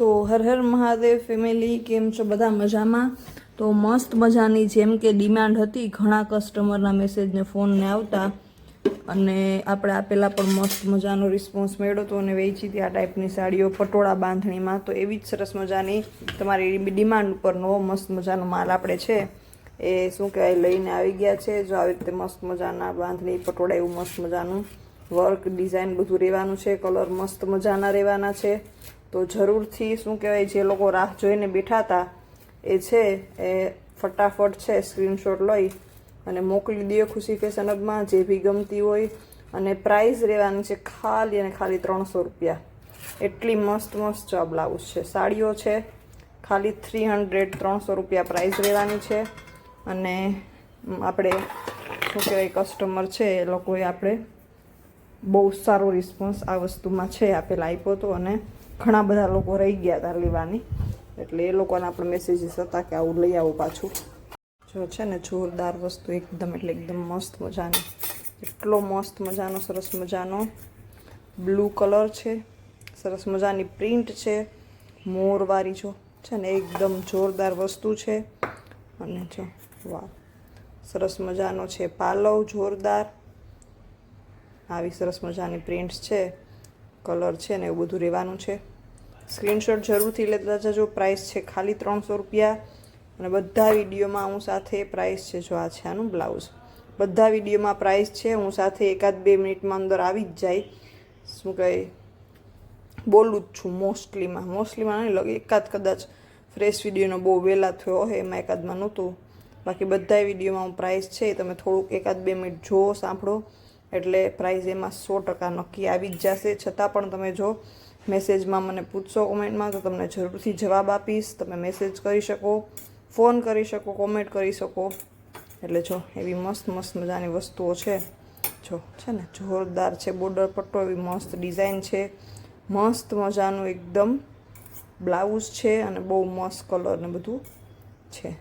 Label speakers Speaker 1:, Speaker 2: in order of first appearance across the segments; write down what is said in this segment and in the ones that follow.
Speaker 1: તો હર હર મહાદેવ ફેમિલી, કેમ છો બધા? મજામાં? તો મસ્ત મજાની જેમ કે ડિમાન્ડ હતી, ઘણા કસ્ટમરના મેસેજને ફોનને આવતા અને આપણે આપેલા પણ મસ્ત મજાનો રિસ્પોન્સ મળ્યો હતો અને વેચી હતી આ ટાઈપની સાડીઓ પટોળા બાંધણીમાં. તો એવી જ સરસ મજાની તમારી ડિમાન્ડ ઉપરનો મસ્ત મજાનો માલ આપણે છે એ શું કહેવાય લઈને આવી ગયા છે. જો આવી રીતે મસ્ત મજાના બાંધણી પટોળા એવું મસ્ત મજાનું વર્ક ડિઝાઇન બધું રહેવાનું છે. કલર મસ્ત મજાના રહેવાના છે. તો જરૂરથી શું કહેવાય, જે લોકો રાહ જોઈને બેઠા હતા એ છે એ ફટાફટ છે સ્ક્રીનશોટ લઈ અને મોકલી દો ખુશી ફેશન હબમાં, જે બી ગમતી હોય. અને પ્રાઇસ રહેવાની છે ખાલી અને ખાલી 300 રૂપિયા. એટલી મસ્ત મસ્ત જો બ્લાઉઝ છે, સાડીઓ છે, ખાલી 300 રૂપિયા પ્રાઇસ રહેવાની છે. અને આપણે શું કહેવાય કસ્ટમર છે એ લોકોએ આપણે બહુ સારો રિસ્પોન્સ આ વસ્તુમાં છે આપેલા આપ્યો હતો અને ઘણા બધા લોકો રહી ગયા હતા લેવાની, એટલે એ લોકોને આપણે મેસેજીસ હતા કે આવું લઈ આવું પાછું. જો છે ને જોરદાર વસ્તુ એકદમ, એટલે એકદમ મસ્ત મજાની, એટલો મસ્ત મજાનો સરસ મજાનો બ્લુ કલર છે, સરસ મજાની પ્રિન્ટ છે મોરવાળી. જો છે ને એકદમ જોરદાર વસ્તુ છે. અને જો વાહ, સરસ મજાનો છે પાલવ, જોરદાર આવી સરસ મજાની પ્રિન્ટ્સ છે, કલર છે ને એવું બધું રહેવાનું છે. સ્ક્રીનશોટ જરૂરથી લેતા જજો. પ્રાઇસ છે ખાલી 300 રૂપિયા. અને બધા વિડીયોમાં હું સાથે પ્રાઇસ છે, જો આ છે આનું બ્લાઉઝ, બધા વિડીયોમાં પ્રાઇસ છે. હું સાથે 1-2 મિનિટમાં અંદર આવી જ જાય, શું કહે બોલું જ છું મોસ્ટલીમાં નહીં લગે, એકાદ કદાચ ફ્રેશ વિડીયોનો બહુ વહેલા થયો હોય એમાં એકાદમાં નહોતું. બાકી બધા વિડીયોમાં હું પ્રાઇસ છે તમે થોડુંક 1-2 મિનિટ જુઓ, સાંભળો, એટલે પ્રાઇસ એમાં 100% નક્કી આવી જ જશે. છતાં પણ તમે જો મેસેજમાં મને પૂછશો કોમેન્ટમાં તો તમને જરૂરથી જવાબ આપીશ. તમે મેસેજ કરી શકો, ફોન કરી શકો, કોમેન્ટ કરી શકો. એટલે જો એવી મસ્ત મસ્ત મજાની વસ્તુઓ છે. જો છે ને જોરદાર છે, બોર્ડર પટ્ટો એવી મસ્ત ડિઝાઇન છે, મસ્ત મજાનું એકદમ બ્લાઉઝ છે અને બહુ મસ્ત કલર ને બધું છે.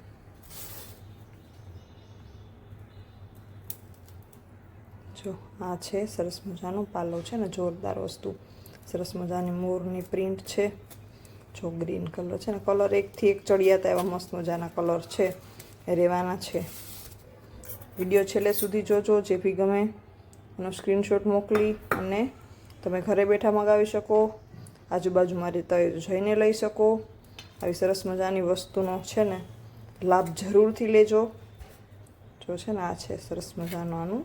Speaker 1: જો આ છે સરસ મજાનો પાલવ છે ને જોરદાર વસ્તુ, સરસ મજાની મોરની પ્રિન્ટ છે. જો ગ્રીન કલર છે ને, કલર એકથી એક ચડિયાતા એવા મસ્ત મજાના કલર છે એ રહેવાના છે. વિડીયો છેલ્લે સુધી જોજો, જે બી ગમે એનો સ્ક્રીનશોટ મોકલી અને તમે ઘરે બેઠા મંગાવી શકો, આજુબાજુમાં રહેતા હોય તો જઈને લઈ શકો. આવી સરસ મજાની વસ્તુનો છે ને લાભ જરૂરથી લેજો. જો છે ને આ છે સરસ મજાનું આનું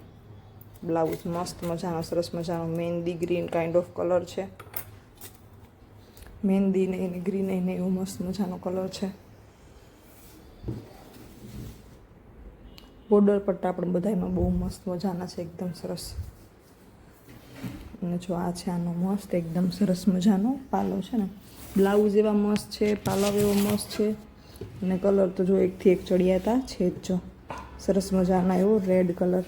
Speaker 1: બ્લાઉઝ, મસ્ત મજાનો સરસ મજાનો મહેંદી ગ્રીન કાઇન્ડ ઓફ કલર છે. મહેંદી ને એને ગ્રીન એને એવો મસ્ત મજાનો કલર છે. બોર્ડર પટ્ટા પણ બધામાં બહુ મસ્ત મજાના છે, એકદમ સરસ. અને જો આ છે આનો મસ્ત એકદમ સરસ મજાનો પાલવ છે ને, બ્લાઉઝ એવા મસ્ત છે, પાલવ એવો મસ્ત છે. અને કલર તો જો એકથી એક ચડિયાતા છે જ. જો સરસ મજાના એવો રેડ કલર,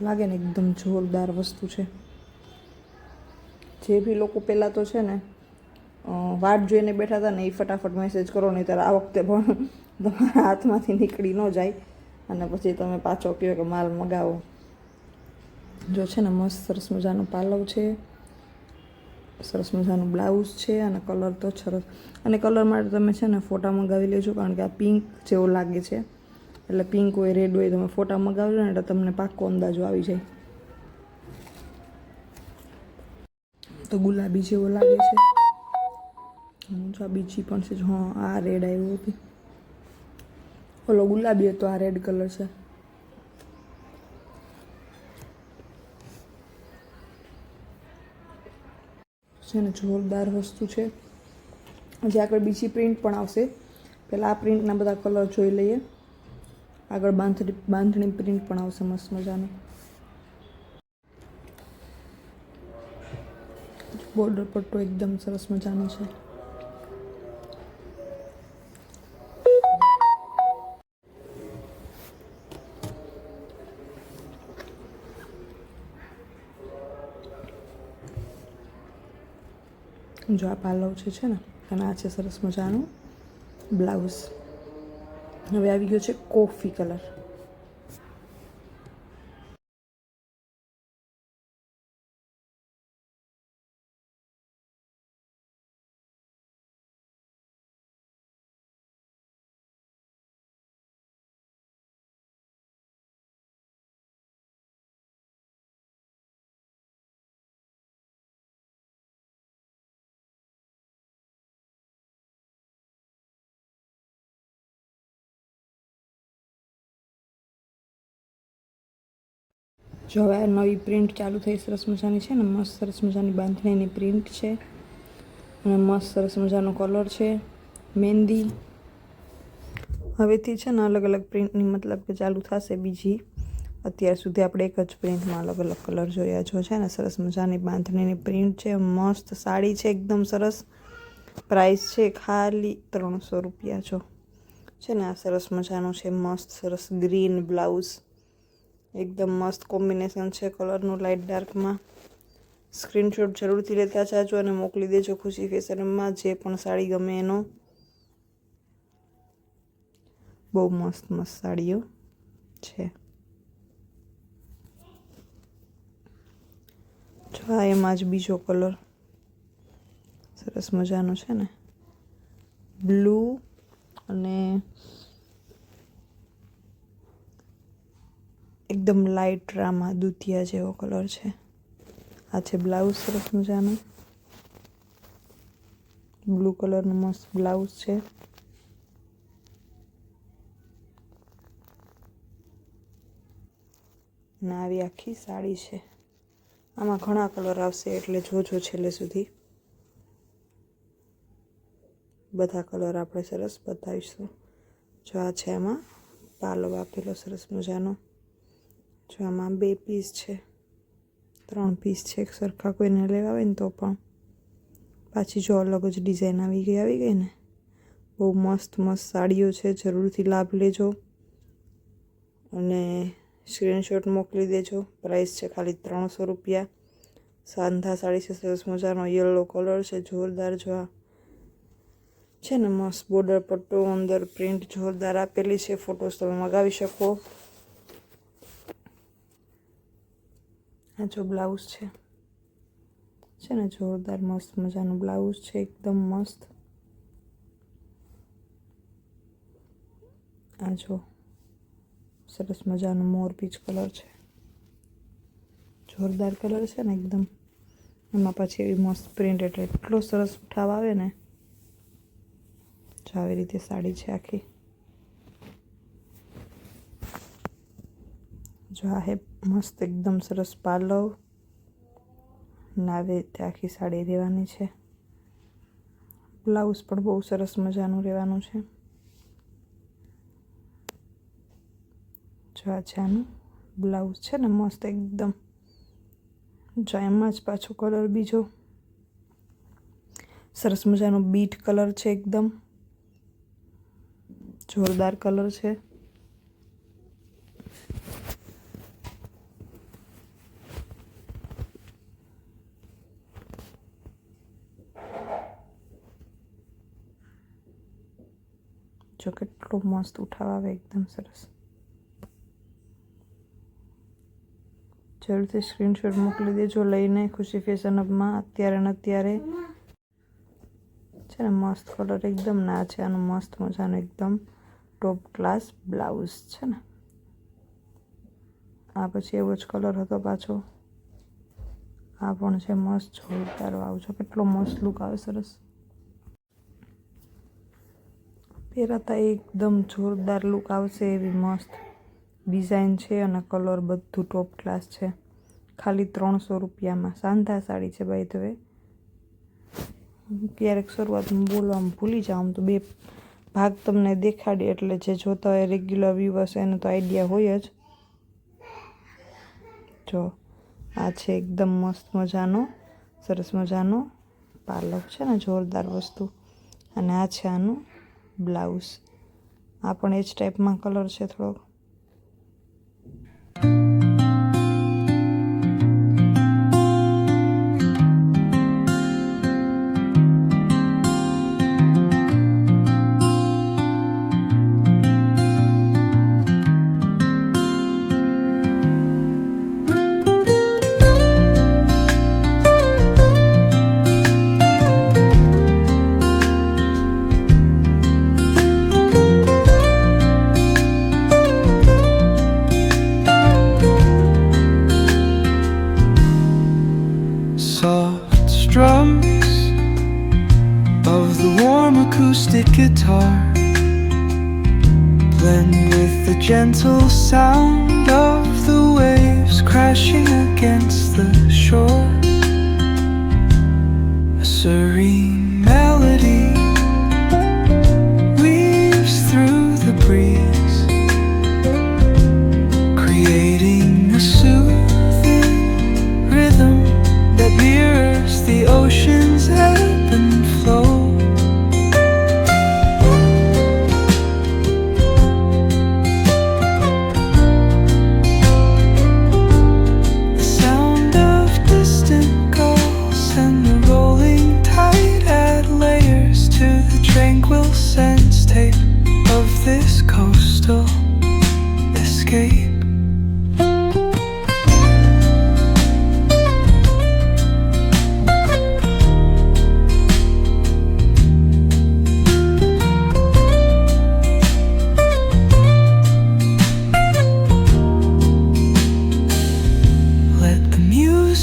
Speaker 1: લાગે ને એકદમ જોરદાર વસ્તુ છે. જે બી લોકો પહેલાં તો છે ને વાટ જોઈને બેઠા હતા ને એ ફટાફટ મેસેજ કરો, નહીં ત્યારે આ વખતે પણ તમારા હાથમાંથી નીકળી ન જાય અને પછી તમે પાછો કહો કે માલ મગાવો. જો છે ને મસ્ત સરસ મજાનો પાલવ છે, સરસ મજાનું બ્લાઉઝ છે અને કલર તો સરસ. અને કલર માટે તમે છે ને ફોટા મંગાવી લેજો, કારણ કે આ પિંક જેવો લાગે છે, એટલે પિંક હોય રેડ હોય તમે ફોટા મંગાવી લો ને એટલે તમને પાક્કો અંદાજો આવી જાય. તો ગુલાબી જેવો લાગે છે. જો બીજી પણ છે, જો હા આ રેડ આવ્યો હતી, ઓલો ગુલાબી હતો, આ રેડ કલર છે ને જોરદાર વસ્તુ છે. હજી આગળ બીજી પ્રિન્ટ પણ આવશે, પહેલાં આ પ્રિન્ટના બધા કલર જોઈ લઈએ. આગળ બાંધણી પ્રિન્ટ પણ આવશે મસ્ત મજાની. બોર્ડર પટ્ટો એકદમ સરસ મજાનો છે. જો આ પાલવ છે ને, અને આ છે સરસ મજાનું બ્લાઉઝ. હવે આવી ગયો છે કોફી કલર. જો હવે આ નવી પ્રિન્ટ ચાલુ થઈ સરસ મજાની છે ને, મસ્ત સરસ મજાની બાંધણીની પ્રિન્ટ છે અને મસ્ત સરસ મજાનો કલર છે મહેંદી. હવેથી છે ને અલગ અલગ પ્રિન્ટની મતલબ કે ચાલુ થશે બીજી. અત્યાર સુધી આપણે એક જ પ્રિન્ટમાં અલગ અલગ કલર જોયા. જો છે ને સરસ મજાની બાંધણીની પ્રિન્ટ છે, મસ્ત સાડી છે એકદમ સરસ. પ્રાઇસ છે ખાલી 300 રૂપિયા. જો છે ને આ સરસ મજાનું છે, મસ્ત સરસ ગ્રીન બ્લાઉઝ, એકદમ મસ્ત કોમ્બિનેશન છે કલરનું લાઇટ ડાર્કમાં. સ્ક્રીનશોટ જરૂરથી લેતા જાજો અને મોકલી દેજો ખુશી ફેશનમાં જે પણ સાડી ગમે એનો. બહુ મસ્ત મસ્ત સાડીઓ છે. જો આ એમાં જ બીજો કલર સરસ મજાનો છે ને, બ્લુ અને એકદમ લાઇટ રામા દૂધિયા જેવો કલર છે. આ છે બ્લાઉઝ સરસ મજાનું, બ્લુ કલરનું મસ્ત બ્લાઉઝ છે. અને આવી આખી સાડી છે. આમાં ઘણા કલર આવશે એટલે જોજો છેલ્લે સુધી. બધા કલર આપણે સરસ બતાવીશું. જો આ છે આમાં પાલવ આપેલો સરસ મજાનો. જો આમાં 2 પીસ છે, 3 પીસ છે, એક સરખા કોઈને લેવા હોય ને તો પણ. પાછી જો અલગ જ ડિઝાઇન આવી ગઈ ને. બહુ મસ્ત મસ્ત સાડીઓ છે, જરૂરથી લાભ લેજો અને સ્ક્રીનશોટ મોકલી દેજો. પ્રાઇસ છે ખાલી 300 રૂપિયા. સાંધા સાડી છે, સરસ મજાનો યલો કલર છે, જોરદાર. જો આ છે ને મસ્ત બોર્ડર પટ્ટો, અંદર પ્રિન્ટ જોરદાર આપેલી છે. ફોટોસ તમે મગાવી શકો. આ જો બ્લાઉઝ છે ને જોરદાર મસ્ત મજાનું બ્લાઉઝ છે, એકદમ મસ્ત. આ જો સરસ મજાનો મોર પીચ કલર છે, જોરદાર કલર છે ને એકદમ. એમાં પછી એવી મસ્ત પ્રિન્ટ, એટલે એટલો સરસ ઉઠાવ આવે ને. જો આવી રીતે સાડી છે આખી. જો આ હે મસ્ત એકદમ સરસ પાલવ ને આવી રીતે આખી સાડી રહેવાની છે. બ્લાઉઝ પણ બહુ સરસ મજાનું રહેવાનું છે. જો આ છે આનું બ્લાઉઝ છે ને મસ્ત એકદમ. જો એમાં જ પાછો કલર બીજો સરસ મજાનો બીટ કલર છે, એકદમ જોરદાર કલર છે. જો કેટલો મસ્ત ઉઠાવ આવે, એકદમ સરસ. જરૂરથી સ્ક્રીનશોટ મોકલી દેજો લઈને ખુશી ફેશન હબમાં. અત્યારે ને અત્યારે છે ને મસ્ત કલર એકદમ. ના છે આનું મસ્ત મજાનું એકદમ ટોપ ક્લાસ બ્લાઉઝ છે ને. આ પછી એવો જ કલર હતો પાછો. આ પણ છે મસ્ત જોરદાર. આવજો કેટલો મસ્ત લુક આવે, સરસ પહેરાતા એકદમ જોરદાર લુક આવશે એવી મસ્ત ડિઝાઇન છે અને કલર બધું ટોપ ક્લાસ છે. ખાલી 300 રૂપિયામાં સાંધા સાડી છે. બાય ધ વે ક્યારેક શરૂઆતમાં બોલવામાં ભૂલી જાઉં તો 2 ભાગ તમને દેખાડી, એટલે જે જોતા હોય રેગ્યુલર વ્યુઅર્સ એને તો આઈડિયા હોય જ. જો આ છે એકદમ મસ્ત મજાનો સરસ મજાનો પાલવ છે ને, જોરદાર વસ્તુ. અને આ છે આનું બ્લાઉઝ. આ પણ એ જ ટાઈપમાં કલર છે થોડોક.
Speaker 2: Soft strums of the warm acoustic guitar blend with the gentle sound of the waves crash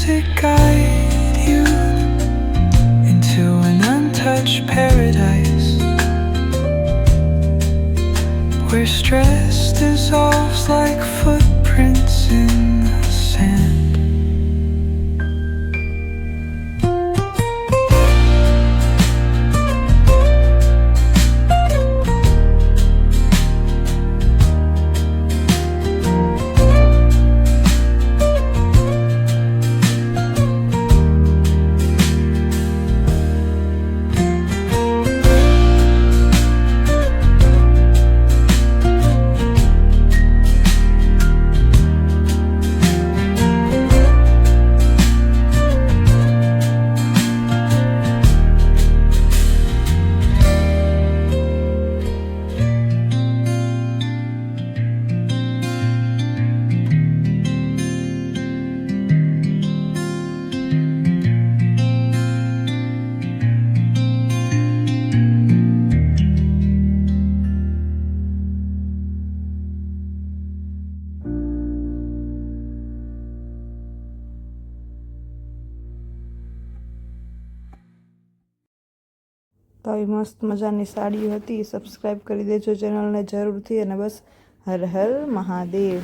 Speaker 2: music guide you into an untouched paradise where stress dissolves like footprints in the sand.
Speaker 1: તો આવી મસ્ત મજાની સાડીઓ હતી. Subscribe કરી દેજો ચેનલને જરૂરથી. અને બસ હર હર મહાદેવ.